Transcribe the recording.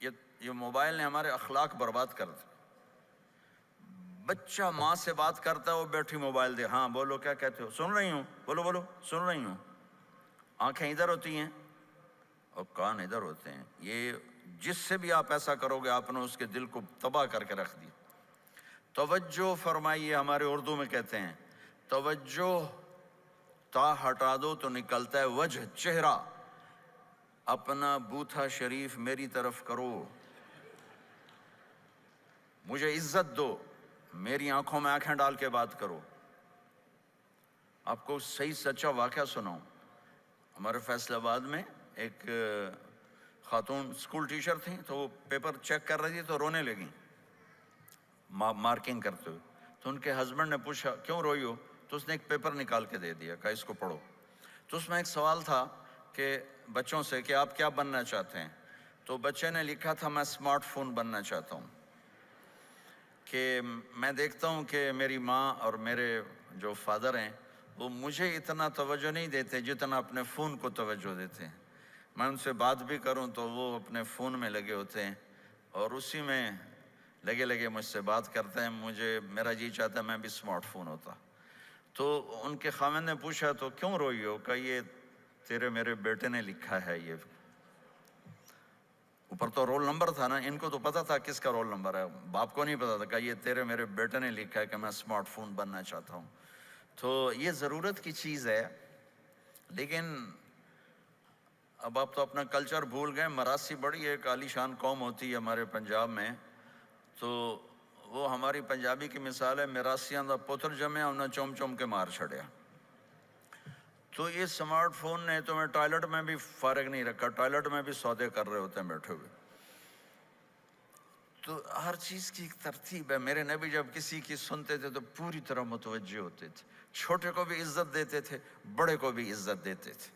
یہ موبائل نے ہمارے اخلاق برباد کر دی۔ بچہ ماں سے بات کرتا ہے، وہ بیٹھی موبائل دے، ہاں بولو کیا کہتے ہو، سن رہی ہوں، بولو بولو سن رہی ہوں، آنکھیں ادھر ہوتی ہیں اور کان ادھر ہوتے ہیں۔ یہ جس سے بھی آپ ایسا کرو گے آپ نے اس کے دل کو تباہ کر کے رکھ دیا۔ توجہ فرمائیے، ہمارے اردو میں کہتے ہیں توجہ، تا ہٹا دو تو نکلتا ہے وجہ، چہرہ۔ اپنا بوتھا شریف میری طرف کرو، مجھے عزت دو، میری آنکھوں میں آنکھیں ڈال کے بات کرو۔ آپ کو صحیح سچا واقعہ سناؤں۔ ہمارے فیصل آباد میں ایک خاتون سکول ٹیچر تھیں، تو وہ پیپر چیک کر رہی تھی تو رونے لگیں مارکنگ کرتے ہوئے۔ تو ان کے ہسبینڈ نے پوچھا کیوں روئی ہو، تو اس نے ایک پیپر نکال کے دے دیا، کہا اس کو پڑھو۔ تو اس میں ایک سوال تھا کہ بچوں سے کہ آپ کیا بننا چاہتے ہیں؟ تو بچے نے لکھا تھا میں اسمارٹ فون بننا چاہتا ہوں، کہ میں دیکھتا ہوں کہ میری ماں اور میرے جو فادر ہیں وہ مجھے اتنا توجہ نہیں دیتے جتنا اپنے فون کو توجہ دیتے ہیں۔ میں ان سے بات بھی کروں تو وہ اپنے فون میں لگے ہوتے ہیں اور اسی میں لگے مجھ سے بات کرتے ہیں۔ میرا جی چاہتا ہے میں بھی اسمارٹ فون ہوتا۔ تو ان کے خاوند نے پوچھا تو کیوں روئی ہو، کہ یہ تیرے میرے بیٹے نے لکھا ہے، یہ اوپر تو رول نمبر تھا نا، ان کو تو پتا تھا کس کا رول نمبر ہے، باپ کو نہیں پتا تھا، کہ یہ تیرے میرے بیٹے نے لکھا ہے کہ میں اسمارٹ فون بننا چاہتا ہوں۔ تو یہ ضرورت کی چیز ہے، لیکن اب آپ تو اپنا کلچر بھول گئے۔ مراسی بڑی ایک عالی شان قوم ہوتی ہے ہمارے پنجاب میں، تو وہ ہماری پنجابی کی مثال ہے، مراسیاں دا پتر جمیا انہیں چوم چوم کے مار چھڑیا۔ تو یہ سمارٹ فون نے تمہیں ٹوائلٹ میں بھی فارغ نہیں رکھا، ٹوائلٹ میں بھی سودے کر رہے ہوتے ہیں بیٹھے ہوئے۔ تو ہر چیز کی ایک ترتیب ہے۔ میرے نبی جب کسی کی سنتے تھے تو پوری طرح متوجہ ہوتے تھے، چھوٹے کو بھی عزت دیتے تھے، بڑے کو بھی عزت دیتے تھے۔